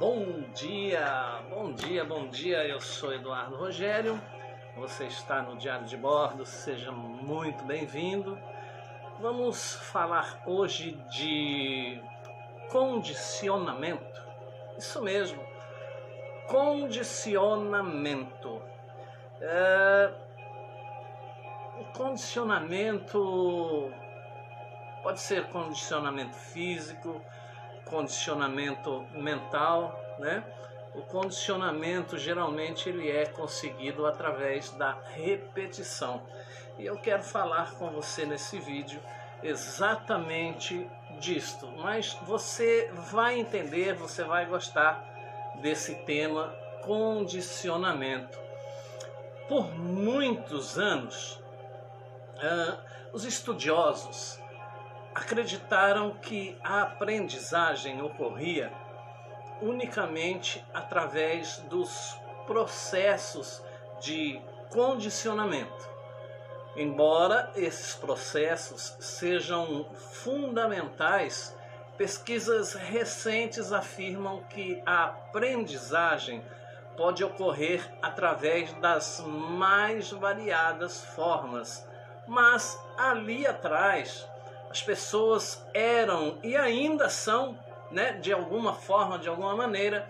Bom dia, bom dia. Eu sou Eduardo Rogério. Você está no Diário de Bordo, seja muito bem-vindo. Vamos falar hoje de condicionamento. Isso mesmo, condicionamento. O condicionamento pode ser condicionamento físico, condicionamento mental, né? O condicionamento geralmente ele é conseguido através da repetição. E eu quero falar com você nesse vídeo exatamente disto. Mas você vai entender, você vai gostar desse tema condicionamento. Por muitos anos, os estudiosos acreditaram que a aprendizagem ocorria unicamente através dos processos de condicionamento. Embora esses processos sejam fundamentais, pesquisas recentes afirmam que a aprendizagem pode ocorrer através das mais variadas formas. Mas ali atrás, as pessoas eram e ainda são, né, de alguma forma, de alguma maneira,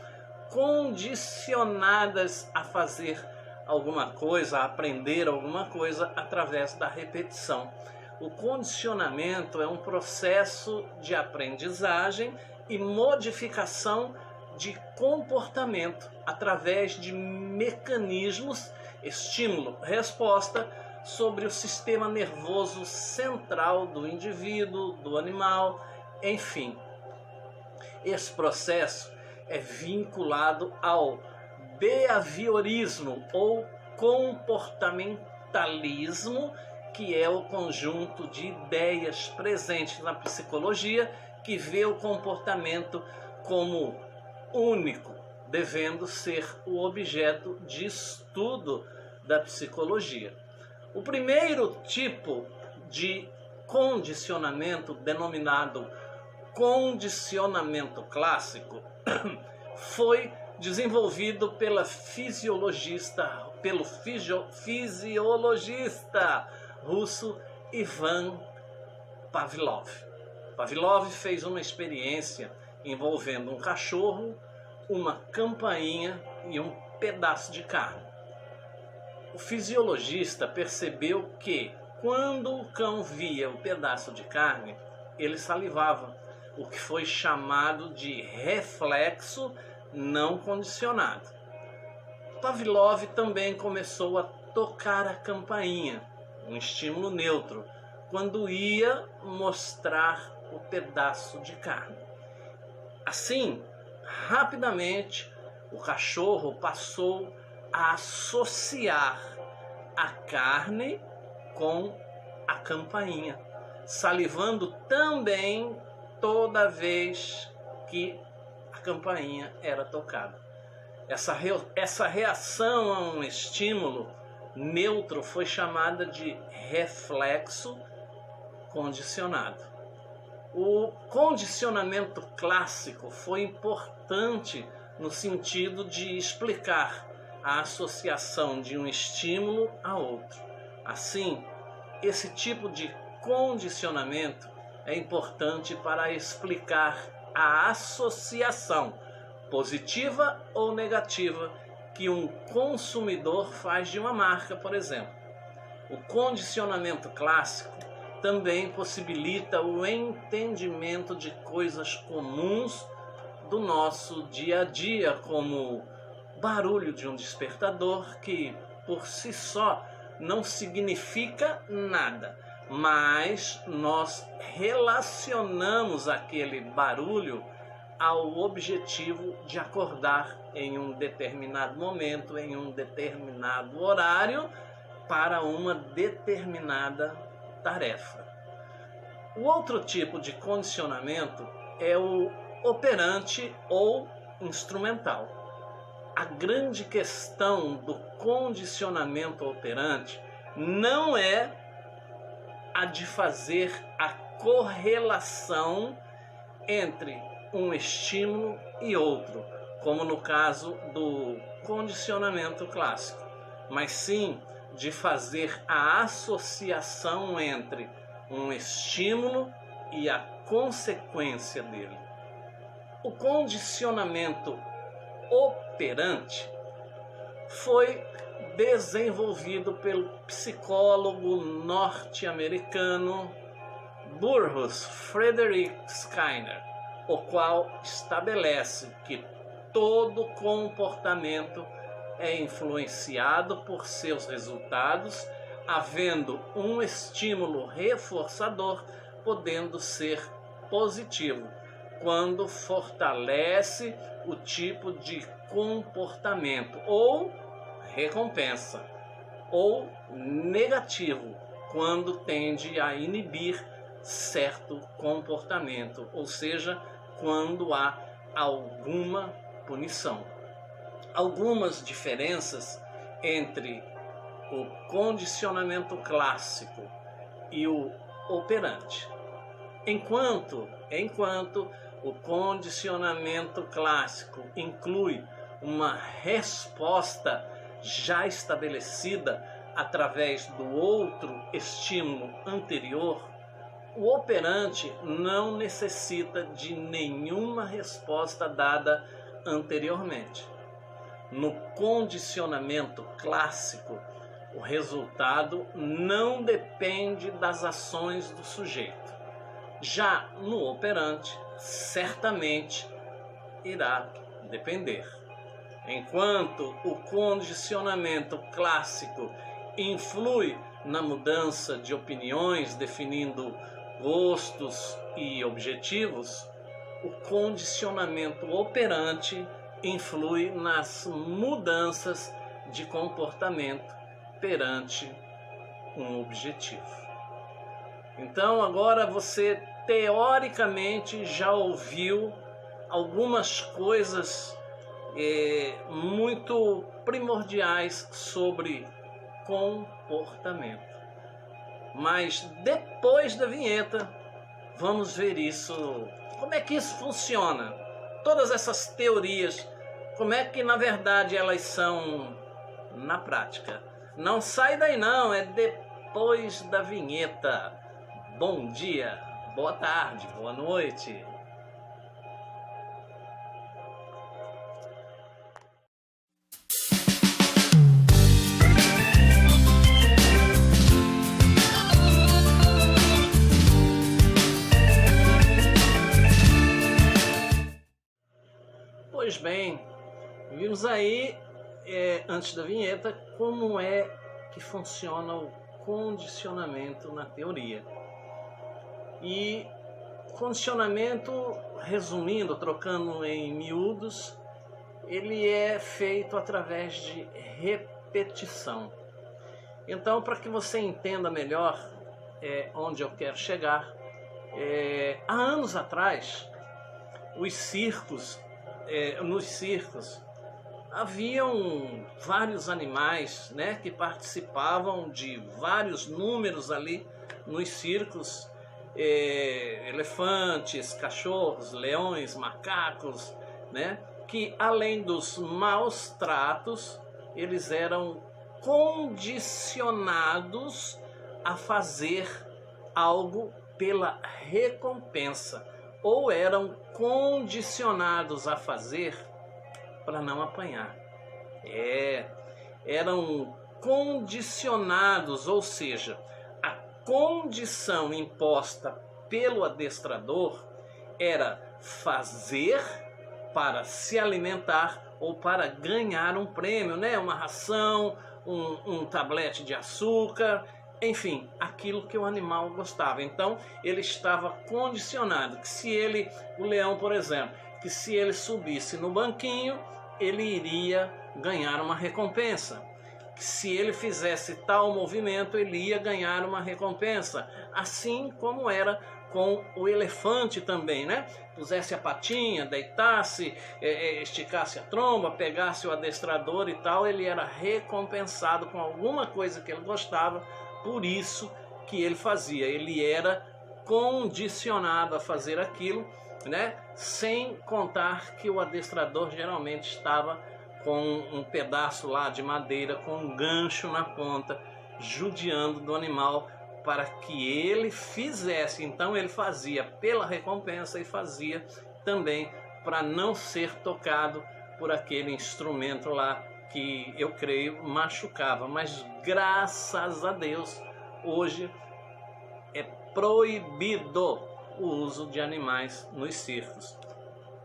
condicionadas a fazer alguma coisa, a aprender alguma coisa através da repetição. O condicionamento é um processo de aprendizagem e modificação de comportamento através de mecanismos estímulo-resposta sobre o sistema nervoso central do indivíduo, do animal, enfim. Esse processo é vinculado ao behaviorismo ou comportamentalismo, que é o conjunto de ideias presentes na psicologia que vê o comportamento como único, devendo ser o objeto de estudo da psicologia. O primeiro tipo de condicionamento, denominado condicionamento clássico, foi desenvolvido pelo fisiologista russo Ivan Pavlov. Pavlov fez uma experiência envolvendo um cachorro, uma campainha e um pedaço de carne. O fisiologista percebeu que, quando o cão via o pedaço de carne, ele salivava, o que foi chamado de reflexo não condicionado. Pavlov também começou a tocar a campainha, um estímulo neutro, quando ia mostrar o pedaço de carne. Assim, rapidamente, o cachorro passou a associar a carne com a campainha, salivando também toda vez que a campainha era tocada. Essa reação a um estímulo neutro foi chamada de reflexo condicionado. O condicionamento clássico foi importante no sentido de explicar a associação de um estímulo a outro. Assim, esse tipo de condicionamento é importante para explicar a associação positiva ou negativa que um consumidor faz de uma marca, por exemplo. O condicionamento clássico também possibilita o entendimento de coisas comuns do nosso dia a dia, como barulho de um despertador, que por si só não significa nada, mas nós relacionamos aquele barulho ao objetivo de acordar em um determinado momento, em um determinado horário, para uma determinada tarefa. O outro tipo de condicionamento é o operante ou instrumental. A grande questão do condicionamento operante não é a de fazer a correlação entre um estímulo e outro, como no caso do condicionamento clássico, mas sim de fazer a associação entre um estímulo e a consequência dele. O condicionamento operante foi desenvolvido pelo psicólogo norte-americano Burrhus Frederick Skinner, o qual estabelece que todo comportamento é influenciado por seus resultados, havendo um estímulo reforçador podendo ser positivo, quando fortalece o tipo de comportamento, ou recompensa, ou negativo, quando tende a inibir certo comportamento, ou seja, quando há alguma punição. Algumas diferenças entre o condicionamento clássico e o operante. Enquanto o condicionamento clássico inclui uma resposta já estabelecida através do outro estímulo anterior, o operante não necessita de nenhuma resposta dada anteriormente. No condicionamento clássico, o resultado não depende das ações do sujeito. Já no operante, certamente irá depender. Enquanto o condicionamento clássico influi na mudança de opiniões, definindo gostos e objetivos, o condicionamento operante influi nas mudanças de comportamento perante um objetivo. Então agora você teoricamente já ouviu algumas coisas muito primordiais sobre comportamento. Mas depois da vinheta vamos ver isso, como é que isso funciona, todas essas teorias, como é que na verdade elas são na prática. Não sai daí não, é depois da vinheta. Bom dia, boa tarde, boa noite. Pois bem, vimos aí, antes da vinheta, como é que funciona o condicionamento na teoria. E condicionamento, resumindo, trocando em miúdos, ele é feito através de repetição. Então, para que você entenda melhor onde eu quero chegar, há anos atrás, nos circos haviam vários animais, né, que participavam de vários números ali nos circos, elefantes, cachorros, leões, macacos, né, que além dos maus tratos, eles eram condicionados a fazer algo pela recompensa, ou eram condicionados a fazer para não apanhar. Eram condicionados, ou seja, a condição imposta pelo adestrador era fazer para se alimentar ou para ganhar um prêmio, né? Uma ração, um tablete de açúcar, enfim, aquilo que o animal gostava. Então ele estava condicionado que se o leão, por exemplo, que se ele subisse no banquinho, ele iria ganhar uma recompensa. Que se ele fizesse tal movimento, ele ia ganhar uma recompensa. Assim como era com o elefante também, né? Pusesse a patinha, deitasse, esticasse a tromba, pegasse o adestrador e tal, ele era recompensado com alguma coisa que ele gostava. Por isso que ele fazia, ele era condicionado a fazer aquilo, né? Sem contar que o adestrador geralmente estava com um pedaço lá de madeira, com um gancho na ponta, judiando do animal para que ele fizesse. Então ele fazia pela recompensa e fazia também para não ser tocado por aquele instrumento lá que eu creio machucava. Mas graças a Deus hoje é proibido o uso de animais nos circos.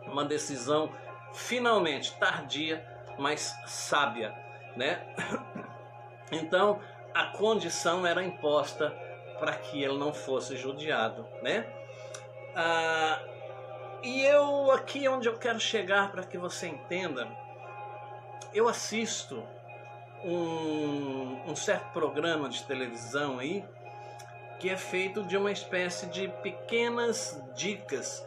Uma decisão finalmente tardia, mas sábia, né? Então a condição era imposta para que ele não fosse judiado, né? E eu aqui onde eu quero chegar para que você entenda, eu assisto um certo programa de televisão aí que é feito de uma espécie de pequenas dicas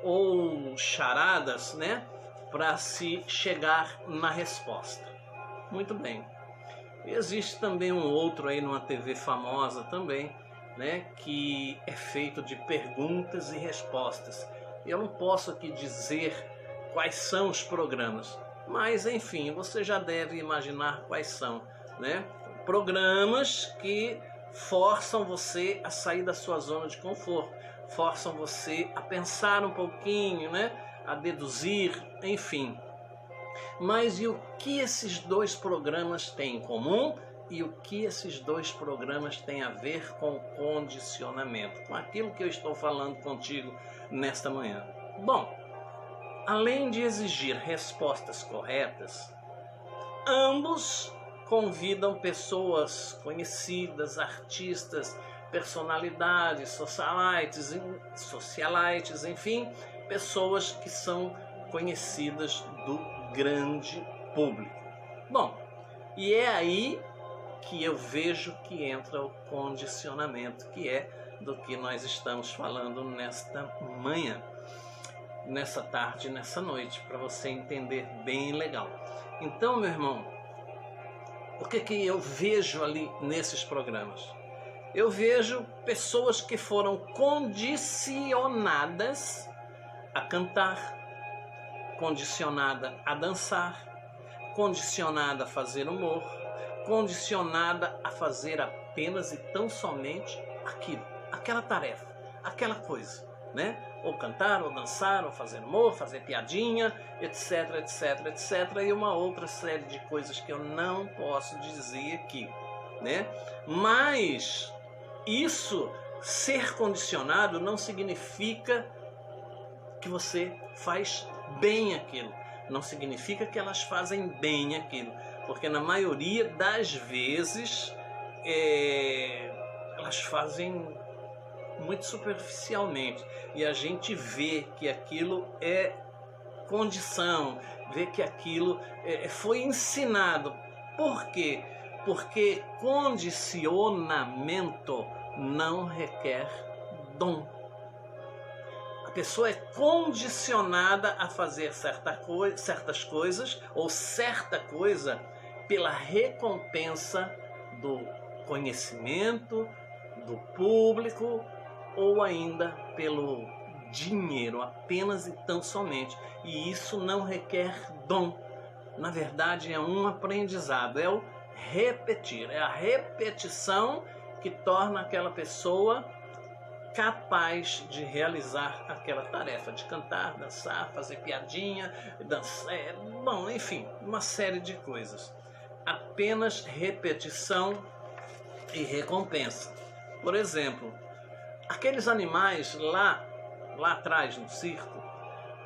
ou charadas, né, para se chegar na resposta. Muito bem. Existe também um outro aí numa TV famosa também, né, que é feito de perguntas e respostas. Eu não posso aqui dizer quais são os programas, mas enfim, você já deve imaginar quais são, né? Programas que forçam você a sair da sua zona de conforto, forçam você a pensar um pouquinho, né? A deduzir, enfim. Mas e o que esses dois programas têm em comum? E o que esses dois programas têm a ver com condicionamento? Com aquilo que eu estou falando contigo nesta manhã. Bom, além de exigir respostas corretas, ambos convidam pessoas conhecidas, artistas, personalidades, socialites, enfim, pessoas que são conhecidas do grande público. Bom, e é aí que eu vejo que entra o condicionamento, que é do que nós estamos falando nesta manhã, nessa tarde, nessa noite, para você entender bem legal. Então, meu irmão, o que eu vejo ali nesses programas? Eu vejo pessoas que foram condicionadas a cantar, condicionada a dançar, condicionada a fazer humor, condicionada a fazer apenas e tão somente aquilo, aquela tarefa, aquela coisa, né? Ou cantar, ou dançar, ou fazer humor, fazer piadinha, etc, etc, etc, e uma outra série de coisas que eu não posso dizer aqui, né? Mas isso, ser condicionado, não significa que você faz bem aquilo, não significa que elas fazem bem aquilo, porque na maioria das vezes elas fazem muito superficialmente, e a gente vê que aquilo é condição, vê que aquilo foi ensinado. Por quê? Porque condicionamento não requer dom. A pessoa é condicionada a fazer certas coisas ou certa coisa pela recompensa do conhecimento, do público, ou ainda pelo dinheiro, apenas e tão somente. E isso não requer dom. Na verdade, é um aprendizado, é o repetir, é a repetição que torna aquela pessoa capaz de realizar aquela tarefa, de cantar, dançar, fazer piadinha, dançar, bom, enfim, uma série de coisas. Apenas repetição e recompensa. Por exemplo, aqueles animais lá atrás no circo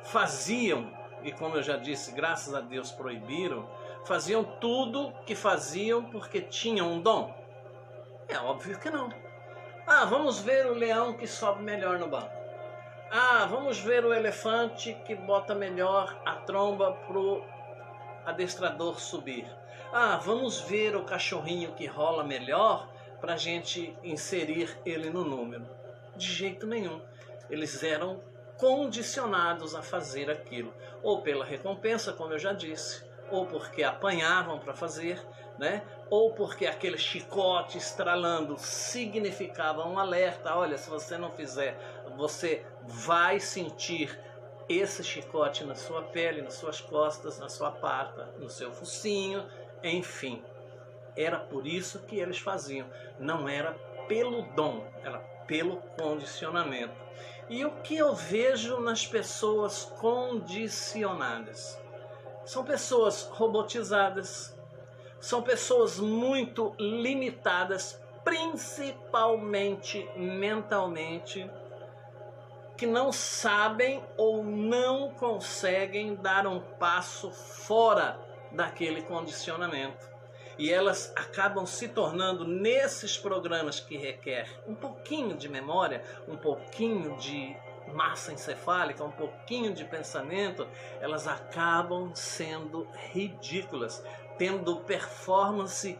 faziam, e como eu já disse, graças a Deus proibiram, faziam tudo que faziam porque tinham um dom? É óbvio que não. Ah, vamos ver o leão que sobe melhor no banco. Ah, vamos ver o elefante que bota melhor a tromba pro adestrador subir. Ah, vamos ver o cachorrinho que rola melhor para a gente inserir ele no número. De jeito nenhum. Eles eram condicionados a fazer aquilo, ou pela recompensa, como eu já disse, ou porque apanhavam para fazer, né? Ou porque aquele chicote estralando significava um alerta: olha, se você não fizer, você vai sentir esse chicote na sua pele, nas suas costas, na sua pata, no seu focinho, enfim. Era por isso que eles faziam, não era pelo dom, era pelo condicionamento. E o que eu vejo nas pessoas condicionadas? São pessoas robotizadas, são pessoas muito limitadas, principalmente mentalmente, que não sabem ou não conseguem dar um passo fora daquele condicionamento. E elas acabam se tornando, nesses programas que requer um pouquinho de memória, um pouquinho de massa encefálica, um pouquinho de pensamento, elas acabam sendo ridículas, tendo performance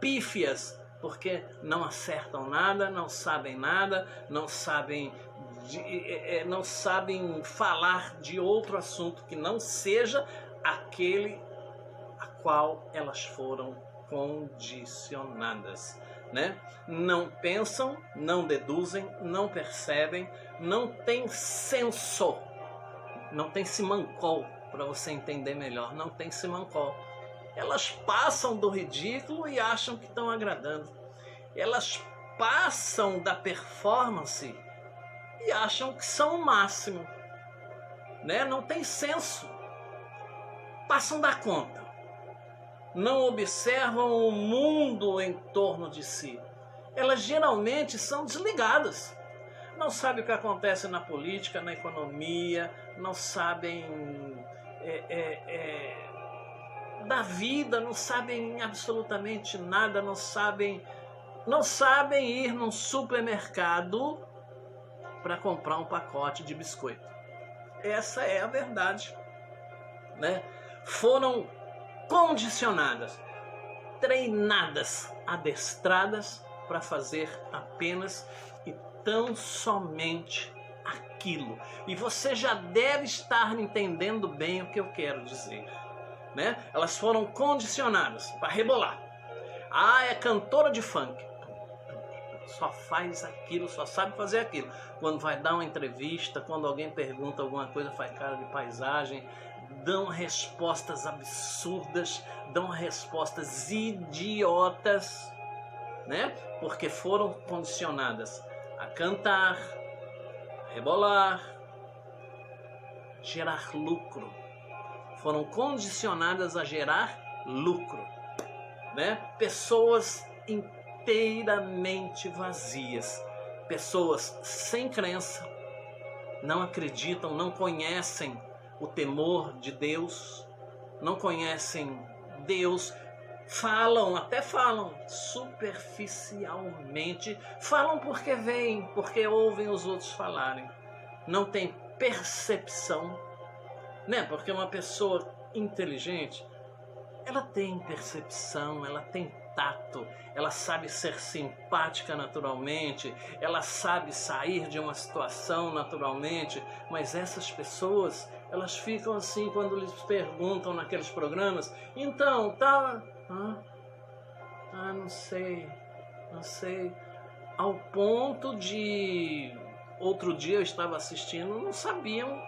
pífias, porque não acertam nada, não sabem nada, não sabem falar de outro assunto que não seja aquele a qual elas foram condicionadas, né? Não pensam, não deduzem, não percebem, não tem senso, não tem simancol, para você entender melhor, não tem simancol. Elas passam do ridículo e acham que estão agradando. Elas passam da performance e acham que são o máximo, né? Não tem senso. Passam da conta. Não observam o mundo em torno de si. Elas geralmente são desligadas. Não sabem o que acontece na política, na economia, não sabem da vida, não sabem absolutamente nada, não sabem ir num supermercado para comprar um pacote de biscoito. Essa é a verdade, né? Foram condicionadas, treinadas, adestradas para fazer apenas e tão somente aquilo. E você já deve estar entendendo bem o que eu quero dizer, né? Elas foram condicionadas para rebolar. Ah, é cantora de funk, só faz aquilo, só sabe fazer aquilo. Quando vai dar uma entrevista, quando alguém pergunta alguma coisa, faz cara de paisagem, dão respostas absurdas, dão respostas idiotas, né? Porque foram condicionadas a cantar, a rebolar, gerar lucro. Foram condicionadas a gerar lucro, né? Pessoas inteiramente vazias, pessoas sem crença, não acreditam, não conhecem o temor de Deus, não conhecem Deus, até falam superficialmente, falam porque veem, porque ouvem os outros falarem, não tem percepção, né? Porque uma pessoa inteligente, ela tem percepção, ela tem tato, ela sabe ser simpática naturalmente, ela sabe sair de uma situação naturalmente, mas essas pessoas, elas ficam assim quando lhes perguntam naqueles programas, então, tá, não sei, ao ponto de, outro dia eu estava assistindo, não sabiam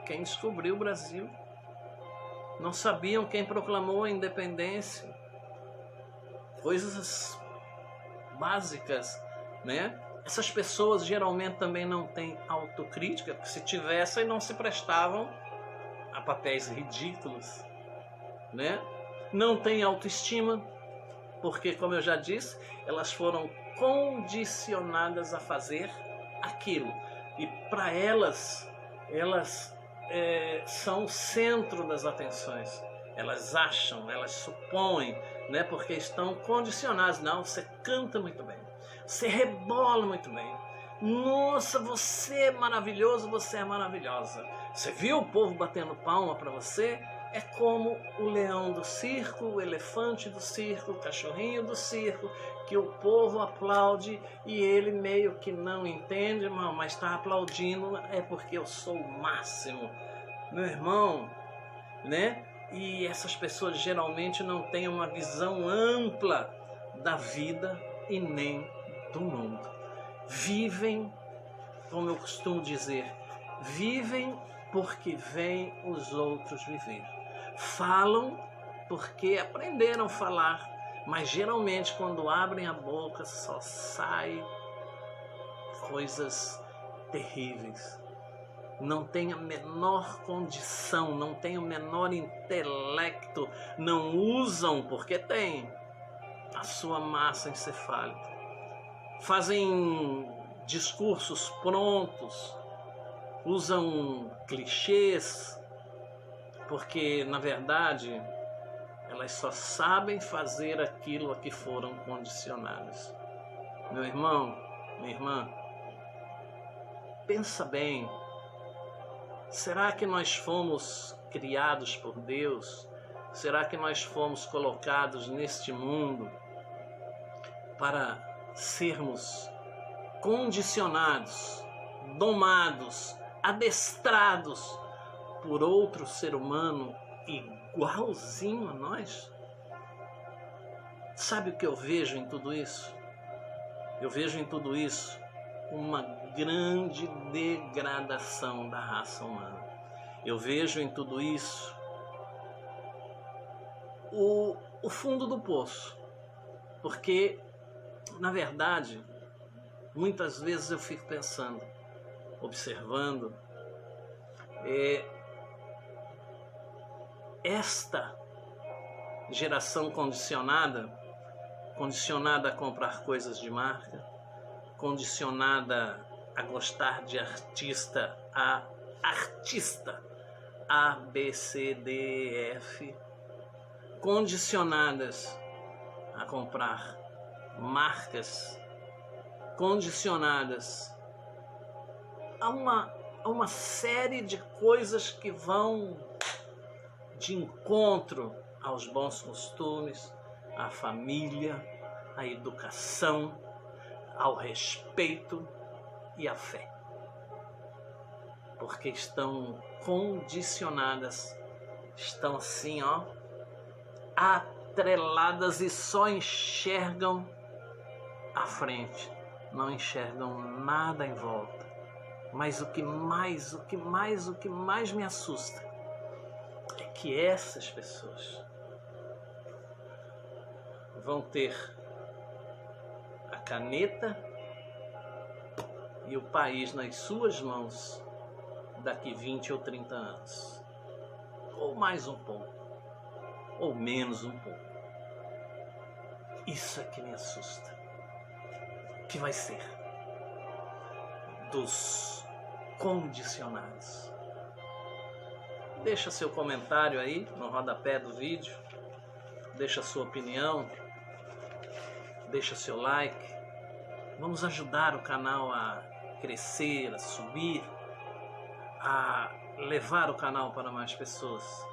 quem descobriu o Brasil, não sabiam quem proclamou a independência, coisas básicas, né? Essas pessoas geralmente também não têm autocrítica, porque se tivessem não se prestavam a papéis ridículos, né? Não têm autoestima, porque, como eu já disse, elas foram condicionadas a fazer aquilo. E para elas são o centro das atenções. Elas acham, elas supõem, né, porque estão condicionadas. Não, você canta muito bem, você rebola muito bem. Nossa, você é maravilhoso, você é maravilhosa. Você viu o povo batendo palma para você? É como o leão do circo, o elefante do circo, o cachorrinho do circo, que o povo aplaude e ele meio que não entende, irmão, mas está aplaudindo, é porque eu sou o máximo. Meu irmão, né? E essas pessoas geralmente não têm uma visão ampla da vida e nem do mundo. Vivem, como eu costumo dizer, vivem porque veem os outros viver. Falam porque aprenderam a falar, mas geralmente quando abrem a boca só sai coisas terríveis. Não tem a menor condição, não tem o menor intelecto, não usam, porque tem, a sua massa encefálica. Fazem discursos prontos, usam clichês, porque na verdade elas só sabem fazer aquilo a que foram condicionadas. Meu irmão, minha irmã, pensa bem. Será que nós fomos criados por Deus? Será que nós fomos colocados neste mundo para sermos condicionados, domados, adestrados por outro ser humano igualzinho a nós? Sabe o que eu vejo em tudo isso? Eu vejo em tudo isso uma grande degradação da raça humana. Eu vejo em tudo isso o fundo do poço. Porque, na verdade, muitas vezes eu fico pensando, observando, esta geração condicionada a comprar coisas de marca, condicionada a gostar de artista A, B, C, D, E, F, condicionadas a comprar marcas, condicionadas a uma série de coisas que vão de encontro aos bons costumes, à família, à educação, ao respeito e à fé. Porque estão condicionadas, estão assim, atreladas e só enxergam à frente, não enxergam nada em volta. Mas o que mais me assusta é que essas pessoas vão ter a caneta e o país nas suas mãos daqui 20 ou 30 anos. Ou mais um pouco, ou menos um pouco. Isso é que me assusta. O que vai ser dos condicionados? Deixa seu comentário aí no rodapé do vídeo, deixa sua opinião, deixa seu like. Vamos ajudar o canal a crescer, a subir, a levar o canal para mais pessoas.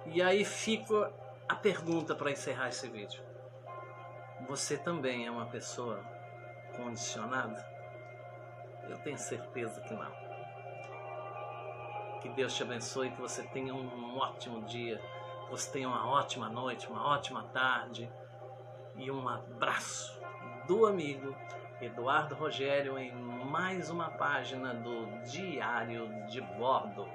E aí fica a pergunta para encerrar esse vídeo. Você também é uma pessoa condicionada? Eu tenho certeza que não. Que Deus te abençoe, que você tenha um ótimo dia, que você tenha uma ótima noite, uma ótima tarde. E um abraço do amigo Eduardo Rogério em mais uma página do Diário de Bordo.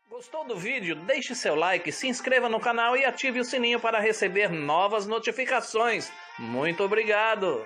Gostou do vídeo? Deixe seu like, se inscreva no canal e ative o sininho para receber novas notificações. Muito obrigado!